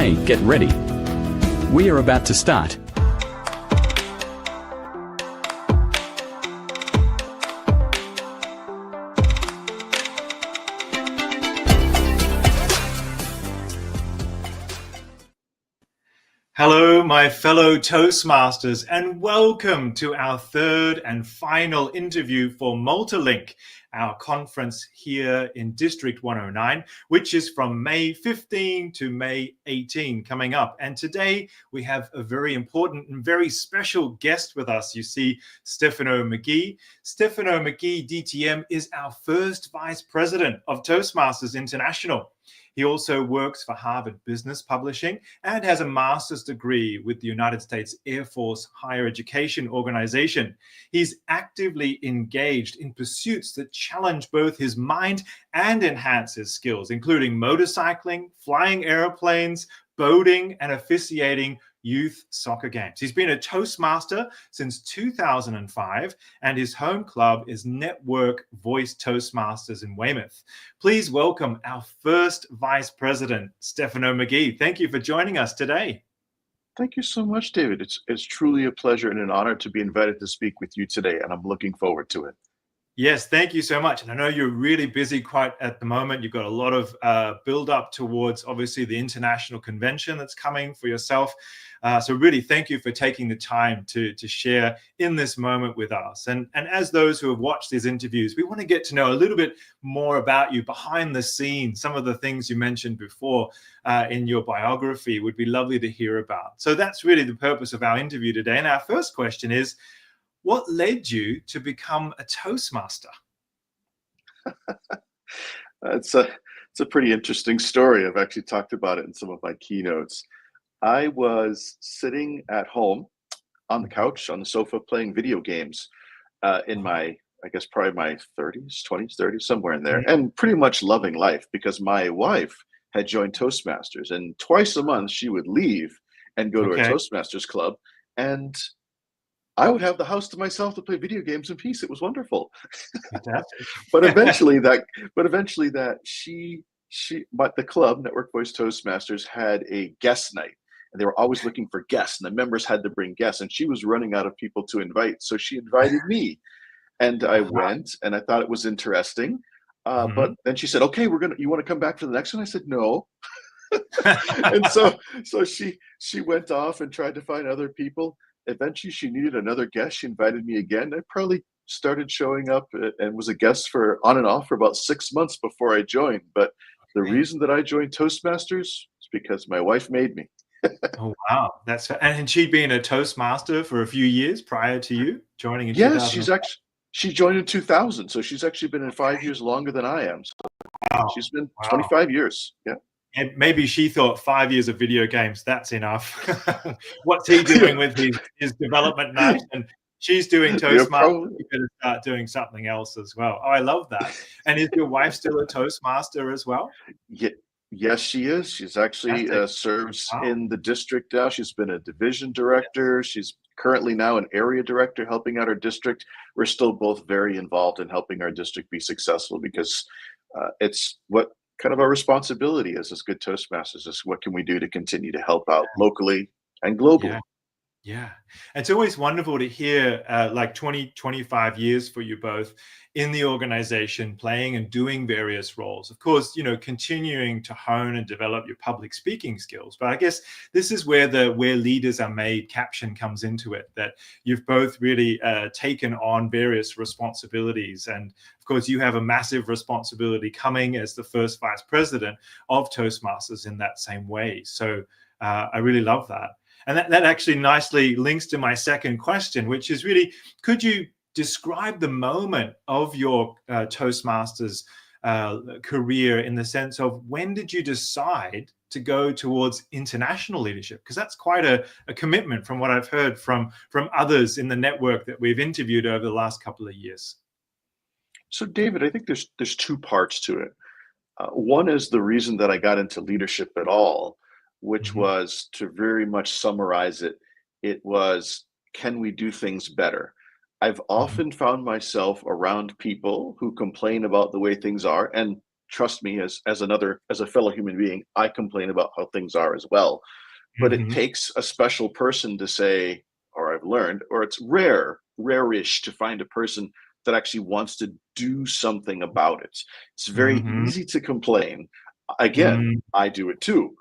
Okay, get ready. We are about to start. Hello, my fellow Toastmasters, and welcome to our third and final interview for Multilink, our conference here in District 109, which is from May 15 to May 18 coming up. And today we have a very important and very special guest with us. You see Stefano McGhee. Stefano McGhee, DTM, is our first Vice President of Toastmasters International. He also works for Harvard Business Publishing and has a master's degree with the United States Air Force Higher Education Organization. He's actively engaged in pursuits that challenge both his mind and enhance his skills, including motorcycling, flying airplanes, boating, and officiating youth soccer games. He's been a Toastmaster since 2005, and his home club is Network Voice Toastmasters in Weymouth. Please welcome our first Vice President, Stefano McGhee. Thank you for joining us today. Thank you so much, David. It's truly a pleasure and an honor to be invited to speak with you today, and I'm looking forward to it. Yes, thank you so much. And I know you're really busy quite at the moment. You've got a lot of build up towards, obviously, the international convention that's coming for yourself. So really, thank you for taking the time to share in this moment with us. And as those who have watched these interviews, we want to get to know a little bit more about you behind the scenes. Some of the things you mentioned before in your biography would be lovely to hear about. So that's really the purpose of our interview today. And our first question is, what led you to become a Toastmaster? It's a pretty interesting story. I've actually talked about it in some of my keynotes. I was sitting at home on the couch, on the sofa, playing video games in my, I guess, probably my 30s, 20s, 30s, somewhere in there, and pretty much loving life because my wife had joined Toastmasters, and twice a month she would leave and go to a Toastmasters club, and I would have the house to myself to play video games in peace. It was wonderful. But eventually the club, Network Voice Toastmasters, had a guest night, and they were always looking for guests, and the members had to bring guests, and she was running out of people to invite. So she invited me, and I went, and I thought it was interesting. But then she said, okay, you want to come back for the next one? I said, no. And so she went off and tried to find other people. Eventually, she needed another guest. She invited me again. I probably started showing up and was a guest for on and off for about 6 months before I joined. But the reason that I joined Toastmasters is because my wife made me. Oh, wow. And she'd been a Toastmaster for a few years prior to you joining in 2000? Yes, she joined in 2000. So she's actually been in 5 years longer than I am. So she's been 25 years. Yeah. And maybe she thought 5 years of video games, that's enough. What's he doing with his development night? And she's doing Toastmasters. You better start doing something else as well. Oh, I love that. And is your wife still a Toastmaster as well? Yes, she is. She's actually serves in the district now. She's been a division director. She's currently now an area director helping out our district. We're still both very involved in helping our district be successful because it's what kind of our responsibility as good Toastmasters is what can we do to continue to help out locally and globally. Yeah. It's always wonderful to hear like 25 years for you both in the organization, playing and doing various roles. Of course, continuing to hone and develop your public speaking skills. But I guess this is where where leaders are made caption comes into it, that you've both really taken on various responsibilities. And of course, you have a massive responsibility coming as the first vice president of Toastmasters in that same way. So I really love that. And that actually nicely links to my second question, which is really, could you describe the moment of your Toastmasters career in the sense of when did you decide to go towards international leadership? Because that's quite a commitment from what I've heard from others in the network that we've interviewed over the last couple of years. So, David, I think there's two parts to it. One is the reason that I got into leadership at all, which was, to very much summarize it, it was, can we do things better? I've often found myself around people who complain about the way things are, and trust me, as a fellow human being, I complain about how things are as well. But it Mhm. takes a special person to say, or I've learned, or it's rare-ish to find a person that actually wants to do something about it. It's very Mhm. easy to complain. Again, Mm. I do it too,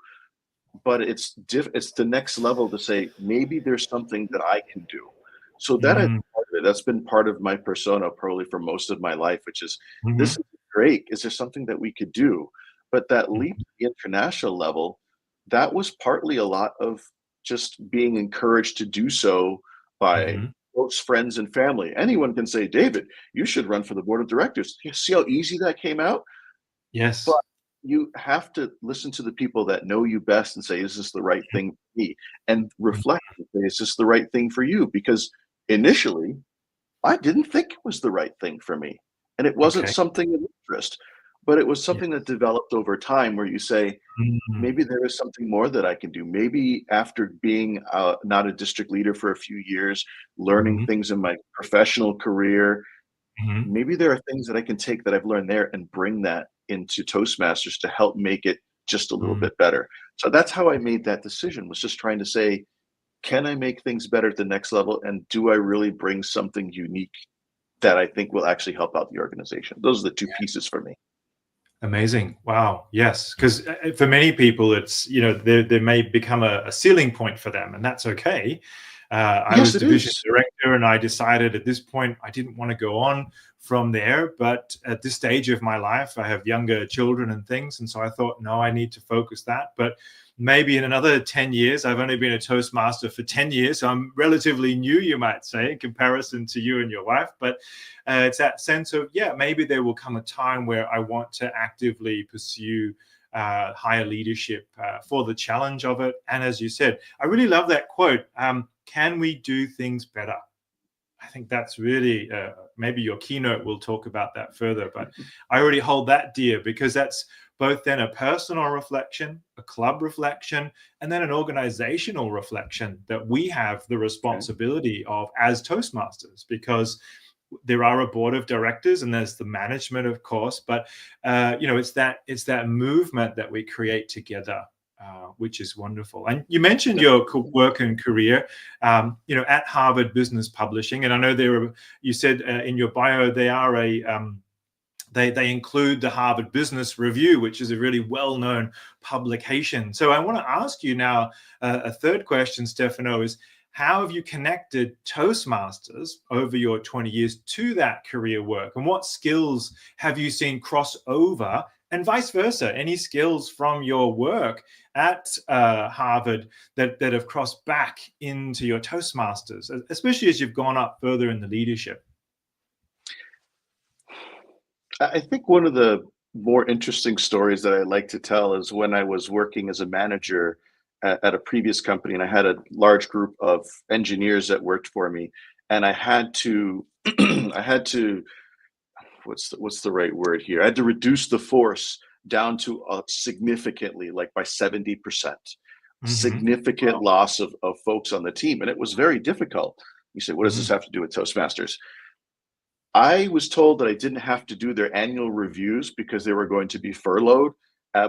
but it's the next level to say, maybe there's something that I can do. So that I Mm. part of it. That's been part of my persona probably for most of my life, which is, this Mhm. is great. Is there something that we could do? But that leap Mhm. to the international level, that was partly a lot of just being encouraged to do so by Mhm. close friends and family. Anyone can say, David, you should run for the board of directors. You see how easy that came out? But Yes. you have to listen to the people that know you best and say, is this the right thing for me? And Mm. reflect and say, is this the right thing for you? Because initially, I didn't think it was the right thing for me. And it wasn't Okay. something of interest, but it was Yeah. something that developed over time where you say, Mm. maybe there is something more that I can do. Maybe after being not a district leader for a few years, learning Mhm. things in my professional career, Mhm. maybe there are things that I can take that I've learned there and bring that into Toastmasters to help make it just a little Mm. bit better. So that's how I made that decision, was just trying to say, can I make things better at the next level? And do I really bring something unique that I think will actually help out the organization? Those are the two pieces for me. Amazing. Wow. Yes. Because for many people, it's, there may become a ceiling point for them, and that's okay. I Yes, was it division is. director, and I decided at this point I didn't want to go on from there. But at this stage of my life, I have younger children and things. And so I thought, no, I need to focus that. But maybe in another 10 years, I've only been a Toastmaster for 10 years. So I'm relatively new, you might say, in comparison to you and your wife. But it's that sense of, yeah, maybe there will come a time where I want to actively pursue higher leadership for the challenge of it. And as you said, I really love that quote. Can we do things better? I think that's really, maybe your keynote will talk about that further, but I already hold that dear, because that's both then a personal reflection, a club reflection, and then an organizational reflection that we have the Okay. responsibility of as Toastmasters, because there are a board of directors and there's the management, of course, but it's that movement that we create together, which is wonderful. And you mentioned your work and career, at Harvard Business Publishing, and I know you said in your bio they are they include the Harvard Business Review, which is a really well-known publication. So I want to ask you now, a third question, Stefano, is how have you connected Toastmasters over your 20 years to that career work? And what skills have you seen cross over, and vice versa? Any skills from your work at Harvard that have crossed back into your Toastmasters, especially as you've gone up further in the leadership? I think one of the more interesting stories that I like to tell is when I was working as a manager at a previous company, and I had a large group of engineers that worked for me, and I had to, I had to, what's the right word here? I had to reduce the force down to significantly, like by 70%, Mm-hmm. significant loss of folks on the team, and it was very difficult. You say, what does this Mm-hmm. have to do with Toastmasters? I was told that I didn't have to do their annual reviews because they were going to be furloughed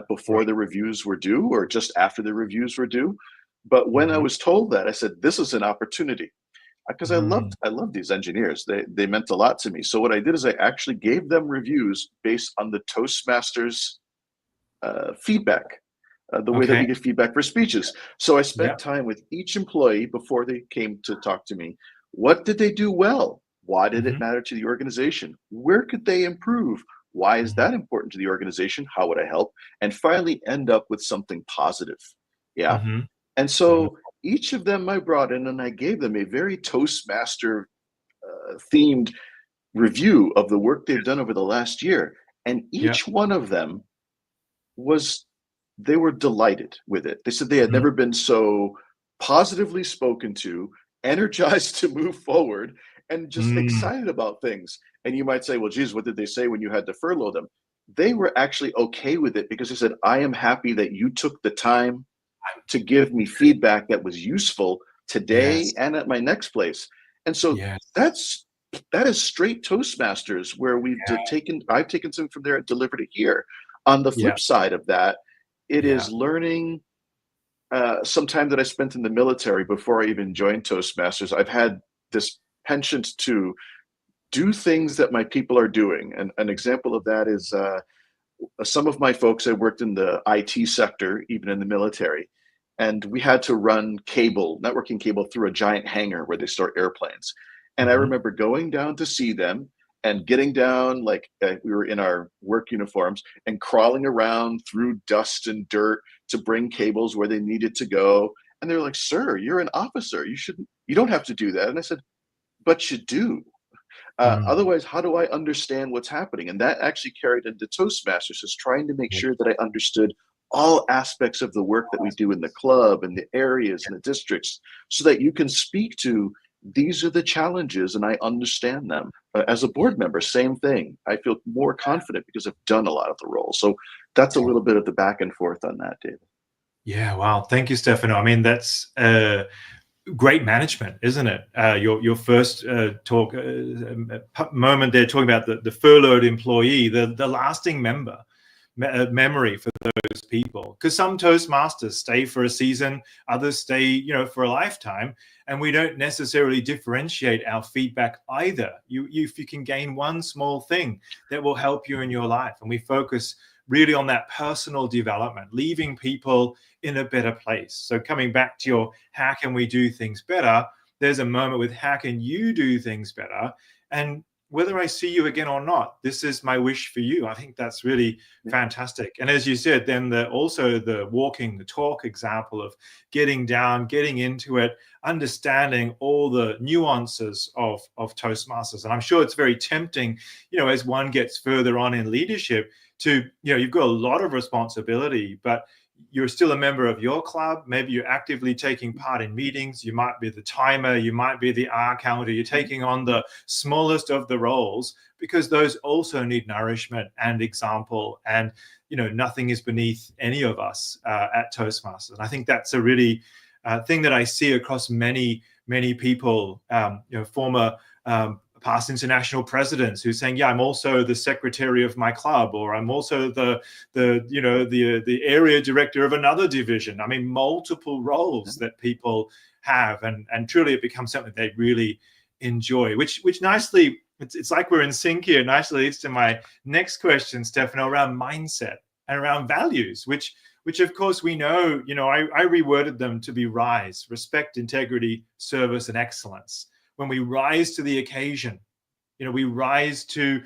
before Right. the reviews were due, or just after the reviews were due. But when I Mm-hmm. was told that, I said, "This is an opportunity," because Mm. I loved these engineers. They meant a lot to me. So what I did is I actually gave them reviews based on the Toastmasters feedback, the way that Okay. we get feedback for speeches. So I Yeah. spent time with each employee before they came to talk to me. What did they do well? Why did it Mhm. matter to the organization? Where could they improve? Why is Mhm. that important to the organization? How would I help? And finally end up with something positive. Yeah. Mhm. And so Wonderful. each of them I brought in and I gave them a very Toastmaster themed review of the work they've done over the last year. And Yeah. each one of them was, they were delighted with it. They said they had Mhm. never been so positively spoken to, energized to move forward, and just Mm. excited about things. And you might say, well, geez, what did they say when you had to furlough them? They were actually okay with it because they said, I am happy that you took the time to give me feedback that was useful today Yes. and at my next place. And so Yes. that is straight Toastmasters, where I've taken something from there and delivered it here. On the Yeah. flip side of that, it Yeah. is learning some time that I spent in the military before I even joined Toastmasters. I've had this penchant to do things that my people are doing. And an example of that is some of my folks, I worked in the IT sector, even in the military, and we had to run cable, networking cable through a giant hangar where they store airplanes. And I Mhm. remember going down to see them and getting down, like we were in our work uniforms and crawling around through dust and dirt to bring cables where they needed to go. And they're like, "Sir, you're an officer. You don't have to do that." And I said, "But you do. Mm. Otherwise, how do I understand what's happening?" And that actually carried into Toastmasters, is trying to make Yeah. sure that I understood all aspects of the work that we do in the club and the areas and the districts, so that you can speak to, these are the challenges and I understand them. As a board member, same thing. I feel more confident because I've done a lot of the roles. So that's a little bit of the back and forth on that, David. Yeah, wow. Thank you, Stefano. I mean, that's great management, isn't it? Your first talk moment there, talking about the furloughed employee, the lasting memory for those people. Because some Toastmasters stay for a season, others stay, for a lifetime, and we don't necessarily differentiate our feedback either. If you can gain one small thing that will help you in your life, and we focus really on that personal development, leaving people in a better place. So coming back to your how can we do things better, there's a moment with how can you do things better, and whether I see you again or not, this is my wish for you. I think that's really fantastic. And as you said, then also the walking the talk example of getting down, getting into it, understanding all the nuances of Toastmasters. And I'm sure it's very tempting, as one gets further on in leadership to, you've got a lot of responsibility, but you're still a member of your club. Maybe you're actively taking part in meetings. You might be the timer. You might be the hour counter. You're taking on the smallest of the roles, because those also need nourishment and example. And, nothing is beneath any of us at Toastmasters. And I think that's a really thing that I see across many, many people, former past international presidents who's saying, yeah, I'm also the secretary of my club, or I'm also the area director of another division. I mean, multiple roles that people have, and truly it becomes something they really enjoy, which nicely, it's like we're in sync here, nicely leads to my next question, Stefano, around mindset and around values, which of course we know, I reworded them to be RISE, respect, integrity, service, and excellence. When we rise to the occasion, we rise to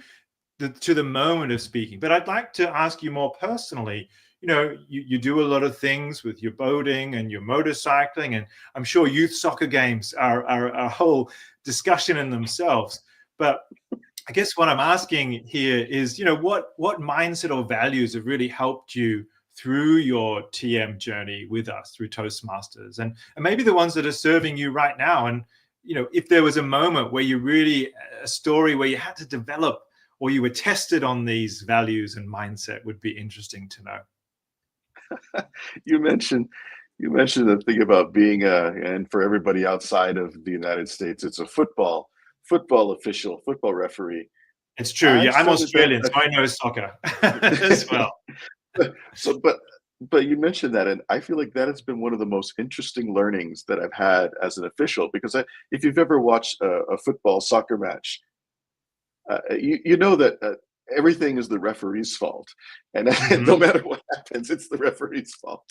the moment of speaking. But I'd like to ask you more personally, you do a lot of things with your boating and your motorcycling, and I'm sure youth soccer games are a whole discussion in themselves. But I guess what I'm asking here is, what mindset or values have really helped you through your TM journey with us through Toastmasters, and maybe the ones that are serving you right now. And if there was a moment where a story where you had to develop, or you were tested on these values and mindset, would be interesting to know. You mentioned the thing about being and for everybody outside of the United States, it's a football official, football referee. It's true. I've Yeah, I'm started that. Australian, so I know soccer as well. So, but you mentioned that, and I feel like that has been one of the most interesting learnings that I've had as an official. Because if you've ever watched a football soccer match, you know that everything is the referee's fault, and no matter what happens, it's the referee's fault.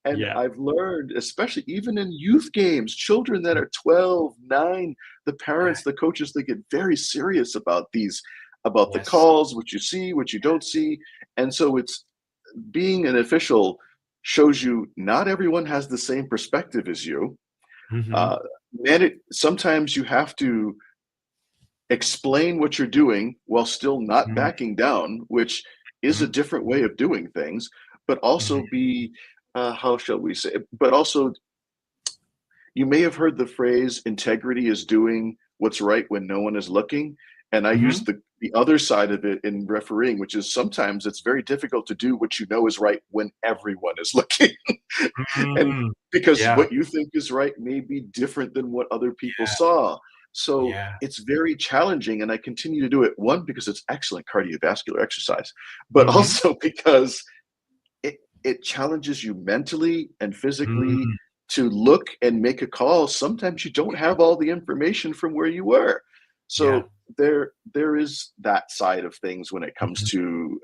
And Yeah. I've learned, especially even in youth games, children that are 12, 9, the parents, the coaches, they get very serious about the Yes. calls, what you see, what you don't see. And so it's, being an official shows you not everyone has the same perspective as you. Mm-hmm. Uh, Sometimes you have to explain what you're doing while still not Mm-hmm. backing down, which is a different way of doing things, but Mm-hmm. also be, how shall we say, but also, you may have heard the phrase, integrity is doing what's right when no one is looking. And I use Mm-hmm. the other side of it in refereeing, which is sometimes it's very difficult to do what you know is right when everyone is looking. And Mm-hmm. because Yeah. what you think is right may be different than what other people saw. So Yeah. it's very challenging, and I continue to do it, one, because it's excellent cardiovascular exercise, but Hmm. also because it challenges you mentally and physically Mm. to look and make a call. Sometimes you don't have all the information from where you were. Yeah. So there is that side of things when it comes Mhm. to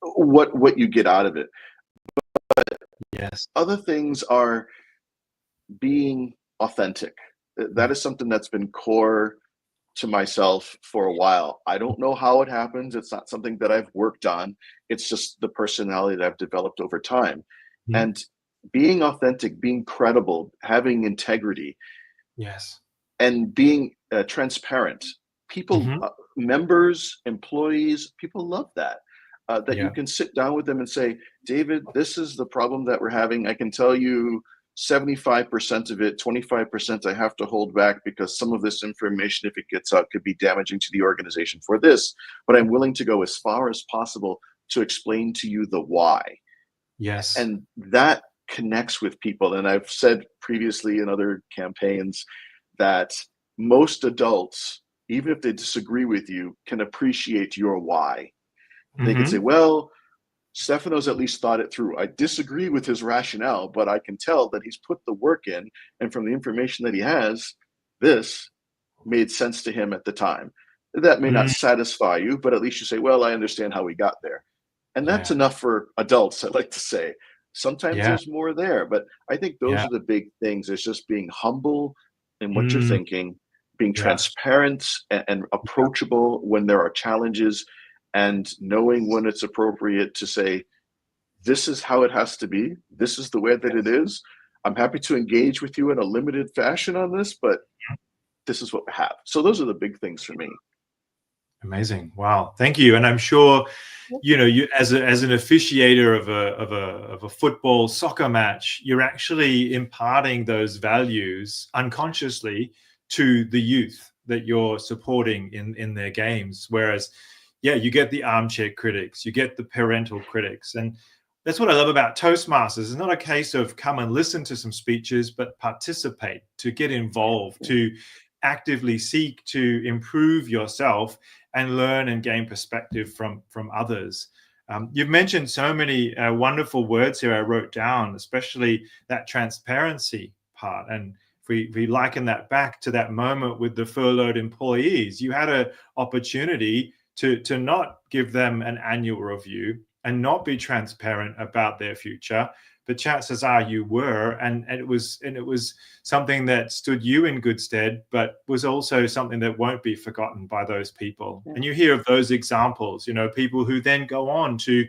what you get out of it. Yes. Other things are being authentic. That Mm. is something that's been core to myself for a while. I don't know how it happens. It's not something that I've worked on. It's just the personality that I've developed over time. Mhm. And being authentic, being credible, having integrity, Yes. and being transparent. People, Hmm. members, employees, people love that. That you Yeah. can sit down with them and say, David, this is the problem that we're having. I can tell you 75% of it, 25% I have to hold back because some of this information, if it gets out, could be damaging to the organization for this. But I'm willing to go as far as possible to explain to you the why. Yes. And that connects with people. And I've said previously in other campaigns that most adults, even if they disagree with you, can appreciate your why. They can say, Hmm. well, Stefano's at least thought it through. I disagree with his rationale, but I can tell that he's put the work in. And from the information that he has, this made sense to him at the time. That may not Mm. satisfy you, but at least you say, well, I understand how we got there. And that's Yeah. enough for adults, I like to say. Sometimes Yeah. there's more there, but I think those Yeah. are the big things. It's just being humble in what you're Mm. thinking, being Yeah. transparent and approachable when there are challenges, and knowing when it's appropriate to say, this is how it has to be. This is the way that it Yes. is. I'm happy to engage with you in a limited fashion on this, but this is what we have. So those are the big things for me. Amazing. Wow. Thank you. And I'm sure, you as an officiator of a football soccer match, you're actually imparting those values unconsciously to the youth that you're supporting in their games. Whereas, yeah, you get the armchair critics, you get the parental critics, and that's what I love about Toastmasters. It's not a case of come and listen to some speeches, but participate, to get involved, to actively seek to improve yourself and learn and gain perspective from others. You've mentioned so many wonderful words here I wrote down, especially that transparency part. And if we liken that back to that moment with the furloughed employees, you had an opportunity to not give them an annual review and not be transparent about their future, but chances are you were, and it was something that stood you in good stead, but was also something that won't be forgotten by those people. Yeah. And you hear of those examples, people who then go on to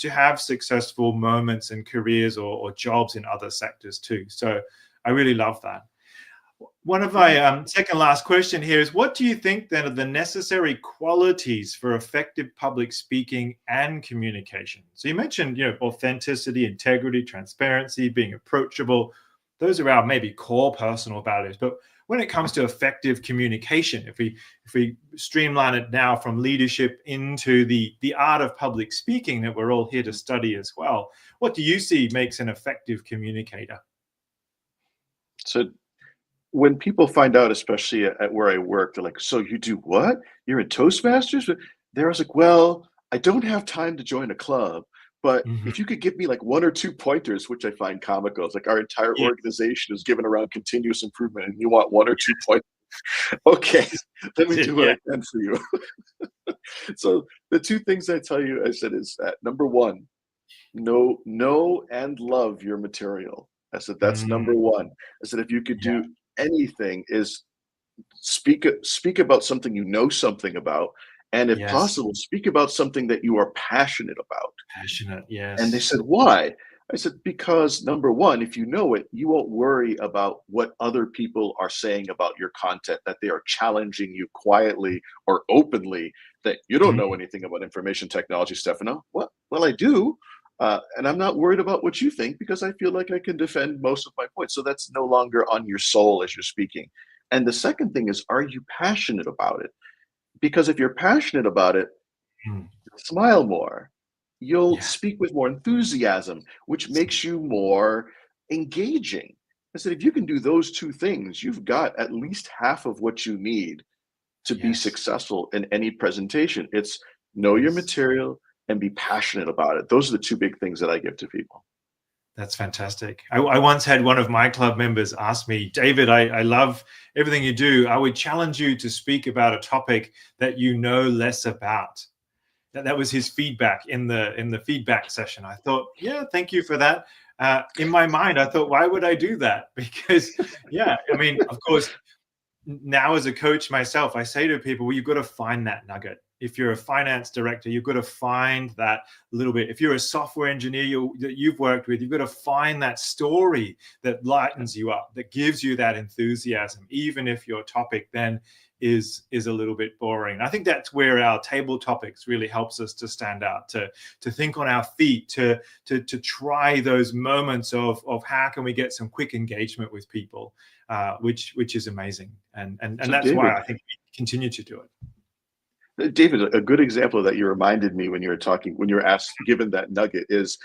have successful moments and careers or jobs in other sectors too. So I really love that. One of Yeah. my second last question here is, what do you think then are the necessary qualities for effective public speaking and communication? So you mentioned, authenticity, integrity, transparency, being approachable. Those are our maybe core personal values. But when it comes to effective communication, if we streamline it now from leadership into the art of public speaking that we're all here to study as well, what do you see makes an effective communicator? So when people find out, especially at where I work, they're like, so you do what? You're in Toastmasters? There I was like, well, I don't have time to join a club, but Mhm. if you could give me like one or two pointers, which I find comical, it's like our entire Yeah. organization is given around continuous improvement and you want one or two points. Okay, let me do what Yeah. I can for you. So the two things I tell you, I said, is that number one, know and love your material. I said that's Mm, number one. I said if you could yeah. do anything, is speak about something you know something about, and if Yes. possible, speak about something that you are passionate about. Passionate. And they Yes. said, why? I said, because number one, if you know it, you won't worry about what other people are saying about your content, that they are challenging you quietly or openly, that you don't Mm, know anything about information technology, Stefano. What? Well, I do. And I'm not worried about what you think because I feel like I can defend most of my points. So that's no longer on your soul as you're speaking. And the second thing is, are you passionate about it? Because if you're passionate about it, mm. smile more. You'll Yeah. speak with more enthusiasm, which makes you more engaging. I said, if you can do those two things, you've got at least half of what you need to be Yes. successful in any presentation. It's know your Yes. material and be passionate about it. Those are the two big things that I give to people. That's fantastic. I once had one of my club members ask me, David, I love everything you do. I would challenge you to speak about a topic that you know less about. That was his feedback in the feedback session. I thought, yeah, thank you for that. In my mind, I thought, why would I do that? Because, yeah, I mean, of course, now as a coach myself, I say to people, well, you've got to find that nugget. If you're a finance director, you've got to find that little bit. If you're a software engineer that you've worked with, you've got to find that story that lightens you up, that gives you that enthusiasm, even if your topic then is a little bit boring. I think that's where our table topics really helps us to stand out, to think on our feet, to try those moments of how can we get some quick engagement with people, which is amazing, and So that's David, why I think we continue to do it. David, a good example that you reminded me when you were talking, when you were asked, given that nugget, is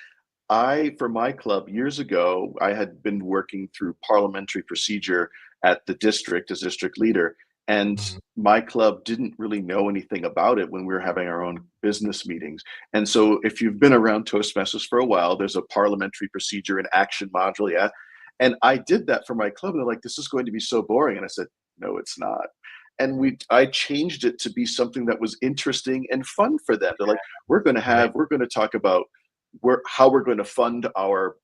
for my club years ago, I had been working through parliamentary procedure at the district as district leader. And Mhm. my club didn't really know anything about it when we were having our own business meetings. And so if you've been around Toastmasters for a while, there's a parliamentary procedure and action module. Yeah. And I did that for my club. And they're like, this is going to be so boring. And I said, no, it's not. And I changed it to be something that was interesting and fun for them. They're like, we're going to talk about how we're going to fund our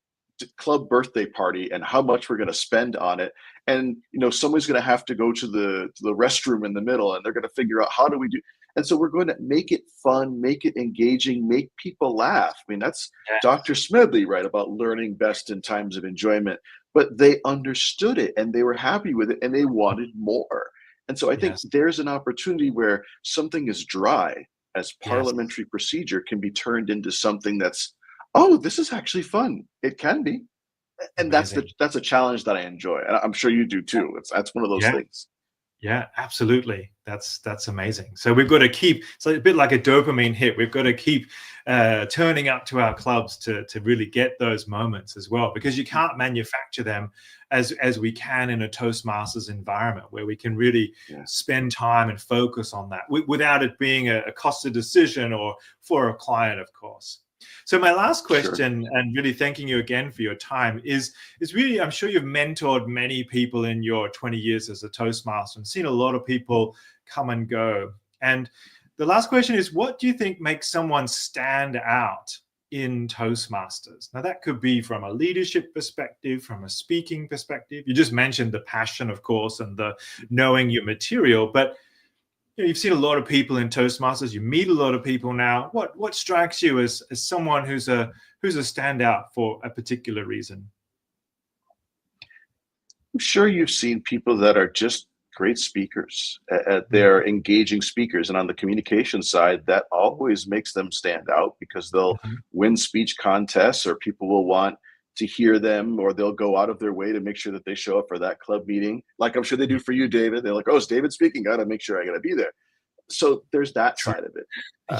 club birthday party and how much we're going to spend on it. And somebody's going to have to go to the restroom in the middle, and they're going to figure out how do we do. And so we're going to make it fun, make it engaging, make people laugh. I mean, that's Dr. Smedley, right, about learning best in times of enjoyment. But they understood it and they were happy with it and they wanted more. And so I think Yes. there's an opportunity where something as dry as Yes. parliamentary procedure can be turned into something that's, oh, this is actually fun. It can be. And Amazing. that's a challenge that I enjoy. And I'm sure you do too. That's one of those Yeah. things. Yeah, absolutely. That's amazing. So we've got to keep, so a bit like a dopamine hit. We've got to keep turning up to our clubs to really get those moments as well, because you can't manufacture them as we can in a Toastmasters environment where we can really spend time and focus on that without it being a costed decision or for a client, of course. So my last question, and really thanking you again for your time, is really, I'm sure you've mentored many people in your 20 years as a Toastmaster and seen a lot of people come and go. And the last question is, what do you think makes someone stand out in Toastmasters? Now, that could be from a leadership perspective, from a speaking perspective. You just mentioned the passion, of course, and the knowing your material, but you've seen a lot of people in Toastmasters. You meet a lot of people now. What strikes you as someone who's a standout for a particular reason? I'm sure you've seen people that are just great speakers. They're engaging speakers, and on the communication side, that always makes them stand out because they'll win speech contests, or people will want to hear them, or they'll go out of their way to make sure that they show up for that club meeting. Like I'm sure they do for you, David. They're like, oh, is David speaking? Got to make sure I got to be there. So there's that side of it.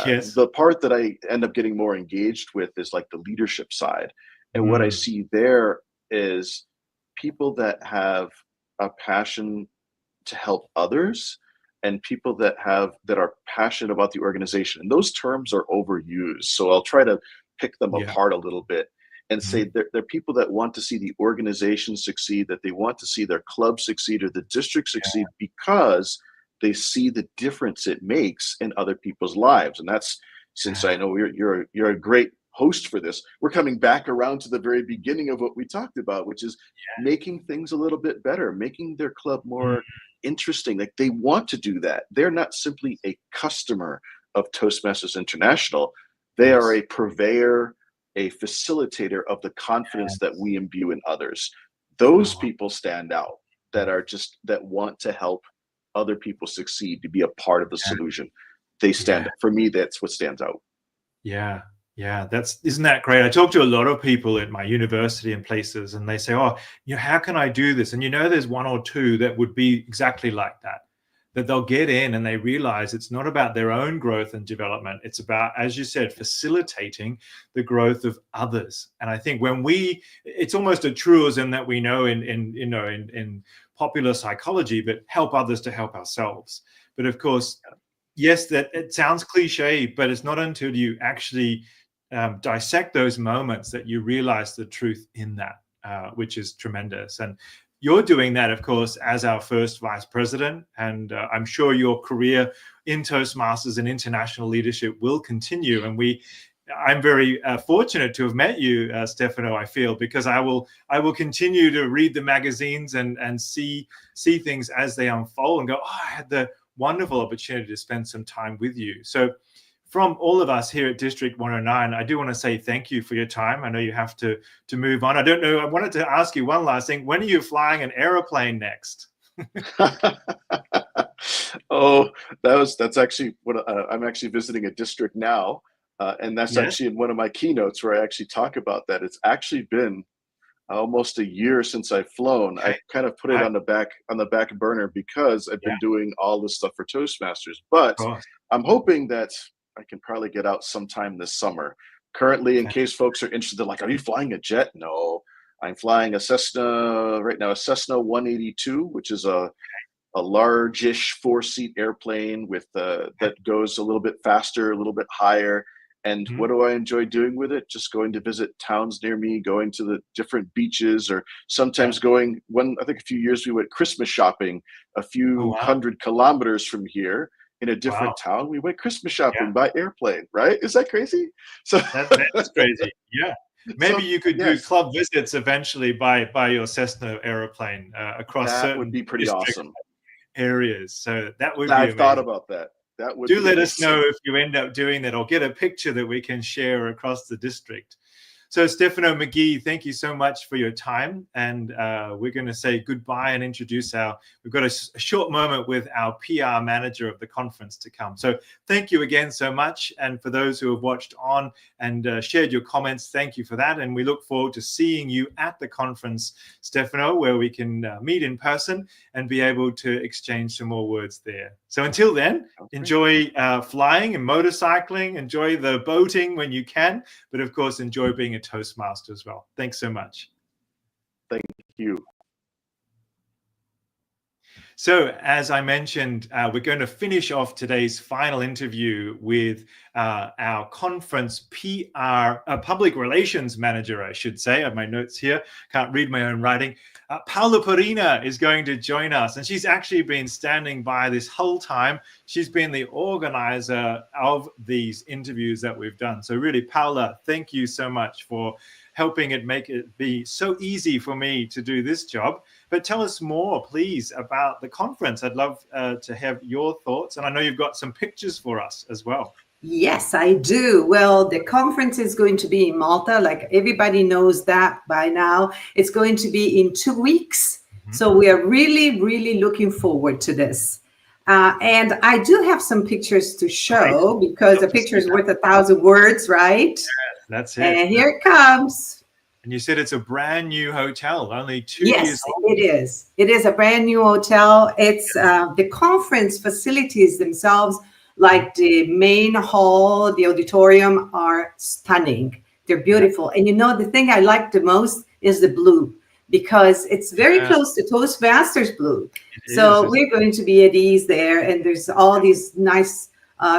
Yes. The part that I end up getting more engaged with is like the leadership side. And what I see there is people that have a passion to help others, and people that are passionate about the organization. And those terms are overused. So I'll try to pick them apart a little bit and say they're people that want to see the organization succeed, that they want to see their club succeed or the district succeed because they see the difference it makes in other people's lives. And that's, since I know you're a great host for this, we're coming back around to the very beginning of what we talked about, which is making things a little bit better, making their club more interesting. Like they want to do that. They're not simply a customer of Toastmasters International. They are a purveyor, a facilitator of the confidence that we imbue in others. Those people stand out, that want to help other people succeed, to be a part of the solution. They stand up. For me, that's what stands out. Yeah. Isn't that great? I talk to a lot of people at my university and places, and they say, oh, how can I do this? And there's one or two that would be exactly like that. that they'll get in and they realize it's not about their own growth and development. It's about, as you said, facilitating the growth of others. And I think when it's almost a truism that we know in popular psychology, but help others to help ourselves. But of course, yes, that it sounds cliche, but it's not until you actually dissect those moments that you realize the truth in that, which is tremendous. And you're doing that, of course, as our first vice president. And I'm sure your career in Toastmasters and international leadership will continue. And I'm very fortunate to have met you, Stefano, I feel, because I will continue to read the magazines and see things as they unfold and go, oh, I had the wonderful opportunity to spend some time with you. So from all of us here at District 109, I do want to say thank you for your time. I know you have to move on. I don't know. I wanted to ask you one last thing. When are you flying an airplane next? Oh, that's actually what I'm actually visiting a district now. And that's actually in one of my keynotes where I actually talk about that. It's actually been almost a year since I've flown. I kind of put it on the back burner because I've been doing all this stuff for Toastmasters. But I'm hoping that I can probably get out sometime this summer. Currently, in case folks are interested, they're like, are you flying a jet? No, I'm flying a Cessna right now, a Cessna 182, which is a largish 4-seat airplane with that goes a little bit faster, a little bit higher. And what do I enjoy doing with it? Just going to visit towns near me, going to the different beaches, or sometimes going I think a few years we went Christmas shopping a few hundred kilometers from here in a different town. We went Christmas shopping by airplane, right? Is that crazy? So that's crazy. Yeah. Maybe you could do club visits eventually by your Cessna airplane across certain would be pretty awesome areas. So that would be I've amazing. Thought about that. That would do let us know if you end up doing that, or get a picture that we can share across the district. So Stefano McGhee, thank you so much for your time. And we're going to say goodbye and introduce we've got a short moment with our PR manager of the conference to come. So thank you again so much. And for those who have watched on and shared your comments, thank you for that. And we look forward to seeing you at the conference, Stefano, where we can meet in person and be able to exchange some more words there. So until then, enjoy flying and motorcycling, enjoy the boating when you can, but of course, enjoy being a Toastmaster as well. Thanks so much. Thank you. So as I mentioned, we're going to finish off today's final interview with our conference public relations manager, I should say. I have my notes here. Can't read my own writing. Paola Perina is going to join us, and she's actually been standing by this whole time. She's been the organizer of these interviews that we've done. So really, Paola, thank you so much for helping make it be so easy for me to do this job. But tell us more, please, about the conference. I'd love to have your thoughts. And I know you've got some pictures for us as well. Yes, I do. Well, the conference is going to be in Malta. Like everybody knows that by now. It's going to be in 2 weeks. So we are really, really looking forward to this. And I do have some pictures to show because a picture is worth 1,000 words, right? Yes, that's it. And here it comes. And you said it's a brand new hotel, only 2 years old. Yes, it is. It is a brand new hotel. It's the conference facilities themselves, like the main hall, the auditorium, are stunning. They're beautiful. And you know, the thing I like the most is the blue, because it's very close to Toastmasters blue. So we're going to be at ease there. And there's all these nice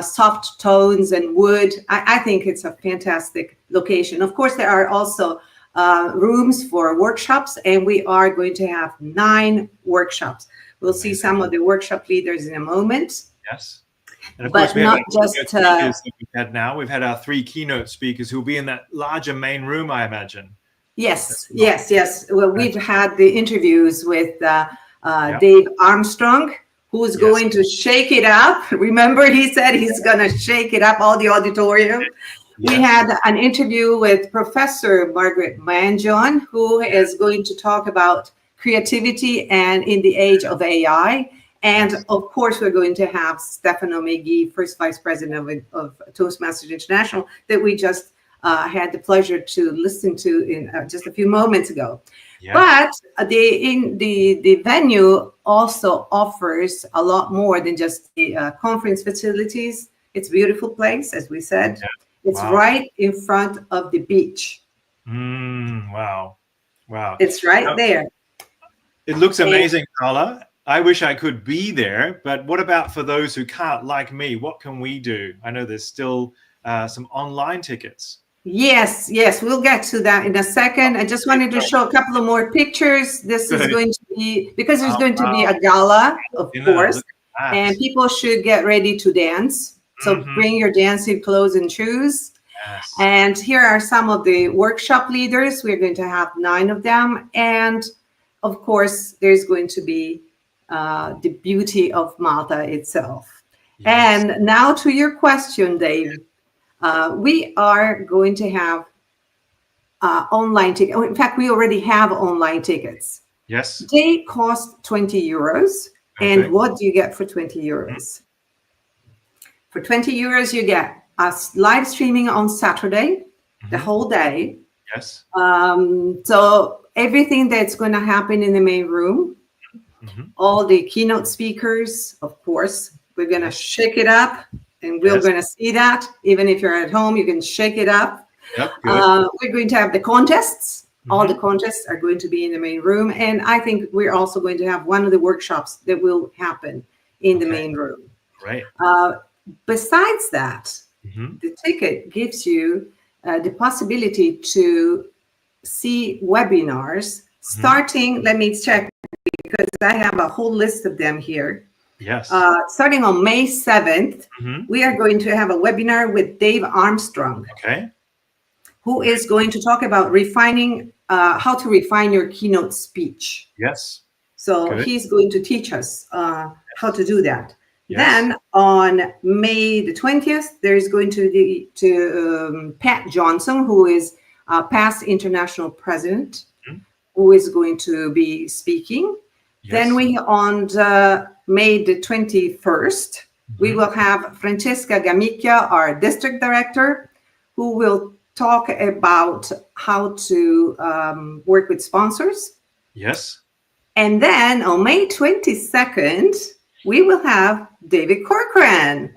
soft tones and wood. I think it's a fantastic location. Of course, there are also rooms for workshops, and we are going to have 9 workshops. We'll see some of the workshop leaders in a moment. Yes. And of But course, we have not just speakers that we've had now. We've had our 3 keynote speakers who'll be in that larger main room, I imagine. Yes. Well, we've had the interviews with Dave Armstrong, who's going to shake it up. Remember, he said he's going to shake it up, all the auditorium. We had an interview with Professor Margaret Manjon, who is going to talk about creativity and in the age of AI. And of course, we're going to have Stefano McGhee, first vice president of Toastmasters International, that we just had the pleasure to listen to in just a few moments ago. Yes. But the venue also offers a lot more than just the conference facilities. It's a beautiful place, as we said. Yeah. It's Wow. right in front of the beach. Wow. Wow. It's right Now, there. it looks amazing, Carla. I wish I could be there, but what about for those who can't, like me? What can we do? I know there's still some online tickets. Yes, we'll get to that in a second. I just wanted to show a couple of more pictures. This is going to be, because there's going to be a gala, of course, Look at that. and people should get ready to dance. So bring your dancing clothes and shoes. Yes. And here are some of the workshop leaders. We're going to have 9 of them. And of course, there's going to be the beauty of Malta itself. Yes. And now to your question, Dave. We are going to have online tickets. In fact, we already have online tickets. Yes. They cost 20 euros. Okay. And what do you get for 20 euros? For 20 euros, you get us live streaming on Saturday, the whole day. Yes. So everything that's going to happen in the main room, all the keynote speakers, of course, we're going to shake it up. And we're going to see that. Even if you're at home, you can shake it up. Yep, good. We're going to have the contests. All the contests are going to be in the main room. And I think we're also going to have one of the workshops that will happen in the main room. Great. Besides that, the ticket gives you the possibility to see webinars starting, let me check, because I have a whole list of them here. Yes. Starting on May 7th, we are going to have a webinar with Dave Armstrong, who is going to talk about refining, how to refine your keynote speech. Yes. So he's going to teach us how to do that. Yes. Then on May the 20th, there is going to be Pat Johnson, who is a past international president, who is going to be speaking. Yes. Then we on May the 21st, we will have Francesca Gamicchia, our district director, who will talk about how to work with sponsors. Yes. And then on May 22nd, we will have David Corcoran.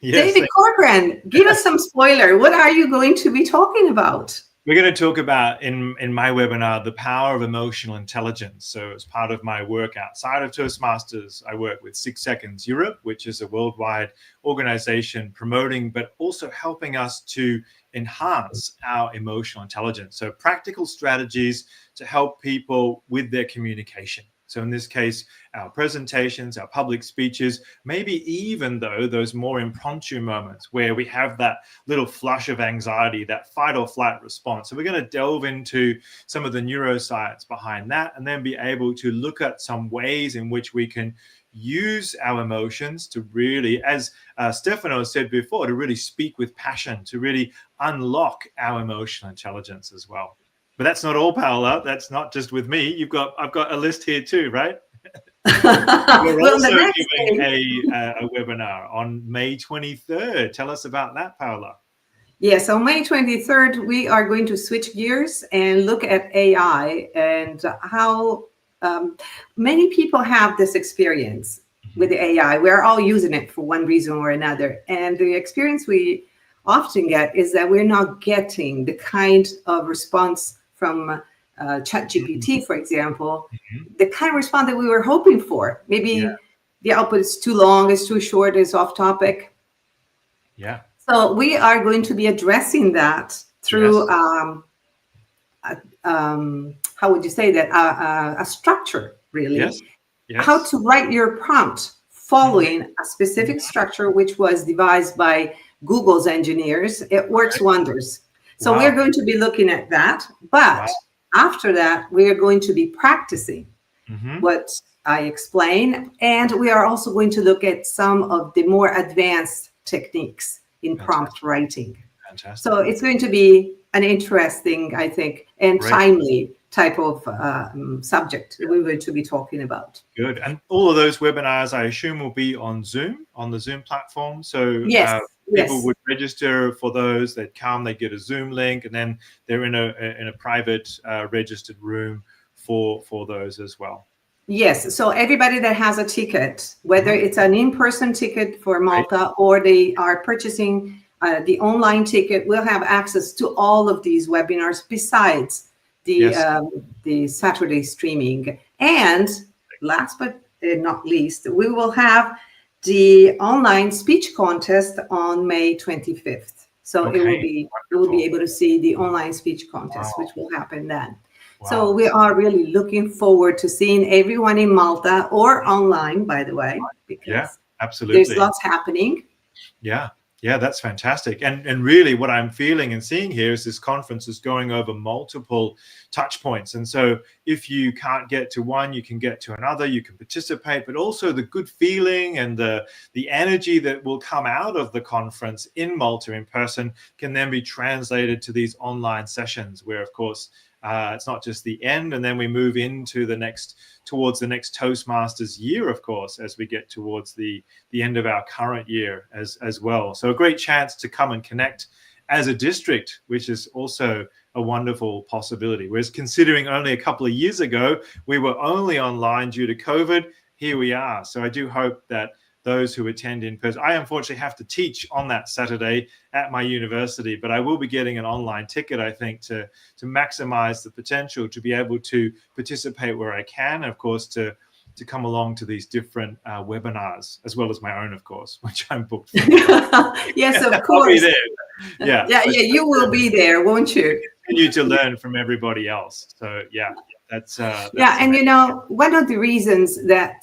Yes. David Corcoran, give us some spoiler. What are you going to be talking about? We're going to talk about, in my webinar, the power of emotional intelligence. So as part of my work outside of Toastmasters, I work with 6 Seconds Europe, which is a worldwide organization promoting, but also helping us to enhance our emotional intelligence. So practical strategies to help people with their communication. So in this case, our presentations, our public speeches, maybe even though those more impromptu moments where we have that little flush of anxiety, that fight or flight response. So we're going to delve into some of the neuroscience behind that, and then be able to look at some ways in which we can use our emotions to really, as Stefano said before, to really speak with passion, to really unlock our emotional intelligence as well. But that's not all, Paola. That's not just with me. I've got a list here too, right? We're also giving a webinar on May 23rd. Tell us about that, Paola. Yes, on May 23rd, we are going to switch gears and look at AI and how many people have this experience with AI. We're all using it for one reason or another. And the experience we often get is that we're not getting the kind of response from ChatGPT, for example, the kind of response that we were hoping for. Maybe the output is too long, it's too short, it's off topic. Yeah. So we are going to be addressing that through, how would you say that? A structure, really. Yes. Yes. How to write your prompt following a specific structure, which was devised by Google's engineers. It works wonders. So we're going to be looking at that. But after that, we are going to be practicing what I explain. And we are also going to look at some of the more advanced techniques in prompt writing. Fantastic. So it's going to be an interesting, I think, and timely type of subject we're going to be talking about. Good. And all of those webinars, I assume, will be on Zoom, on the Zoom platform. So Yes. people would register for those. They'd come, they get a Zoom link, and then they're in a private registered room for those as well. Yes. So everybody that has a ticket, whether it's an in-person ticket for Malta or they are purchasing the online ticket, will have access to all of these webinars besides the Saturday streaming. And last but not least, we will have the online speech contest on May 25th. So it will be able to see the online speech contest, which will happen then. Wow. So we are really looking forward to seeing everyone in Malta or online, by the way, because absolutely. There's lots happening. Yeah, that's fantastic. And really what I'm feeling and seeing here is this conference is going over multiple touch points. And so if you can't get to one, you can get to another, you can participate, but also the good feeling and the energy that will come out of the conference in Malta in person can then be translated to these online sessions where, of course, it's not just the end, and then we move into towards the next Toastmasters year, of course, as we get towards the end of our current year as well. So a great chance to come and connect as a district, which is also a wonderful possibility. Whereas considering only a couple of years ago, we were only online due to COVID, here we are. So I do hope that those who attend in person. I unfortunately have to teach on that Saturday at my university, but I will be getting an online ticket, I think, to maximize the potential to be able to participate where I can, and of course, to come along to these different webinars, as well as my own, of course, which I'm booked for. Yes, of course. I'll be there. Yeah, you will be there, won't you? Continue to learn from everybody else. So that's and you know, one of the reasons that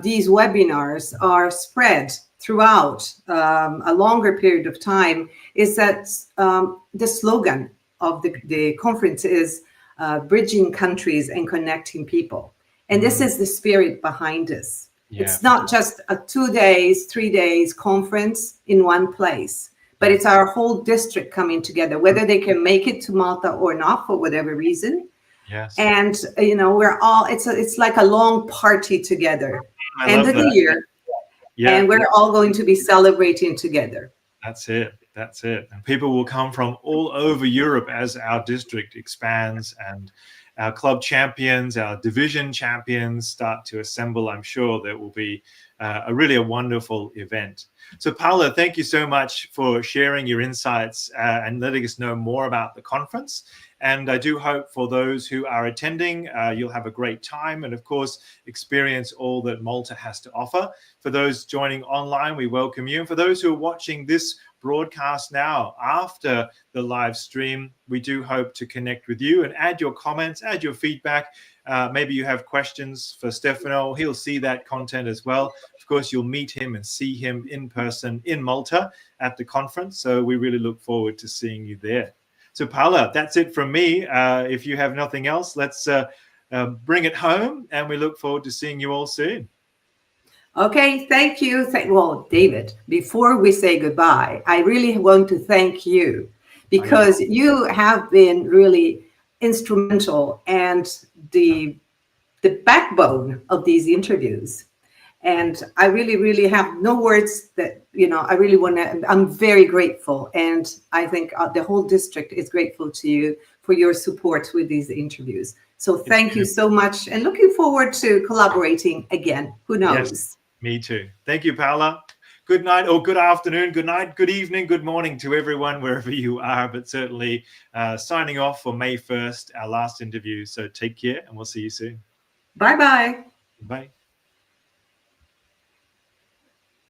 these webinars are spread throughout a longer period of time is that the slogan of the conference is bridging countries and connecting people. And this is the spirit behind this. It's not just a 2 days, 3 days conference in one place, but it's our whole district coming together, whether they can make it to Malta or not for whatever reason. Yes. And you know, we're all it's like a long party together. End of the year. And we're all going to be celebrating together. That's it. And people will come from all over Europe as our district expands and our club champions, our division champions start to assemble. I'm sure that will be a really wonderful event. So Paula, thank you so much for sharing your insights and letting us know more about the conference. And I do hope for those who are attending, you'll have a great time and, of course, experience all that Malta has to offer. For those joining online, we welcome you. And for those who are watching this broadcast now after the live stream, we do hope to connect with you and add your comments, add your feedback. Maybe you have questions for Stefano. He'll see that content as well. Of course, you'll meet him and see him in person in Malta at the conference. So we really look forward to seeing you there. So Paula, that's it from me. If you have nothing else, let's bring it home, and we look forward to seeing you all soon. Okay, thank you. Well, David, before we say goodbye, I really want to thank you because you have been really instrumental and the backbone of these interviews. And I really have no words that, you know, I really want to, I'm very grateful. And I think the whole district is grateful to you for your support with these interviews. So thank you so much, and looking forward to collaborating again. Who knows? Yes, me too. Thank you, Paula. Good night, or good afternoon, good night, good evening, good morning to everyone, wherever you are. But certainly signing off for May 1st, our last interview. So take care, and we'll see you soon. Bye-bye. Bye.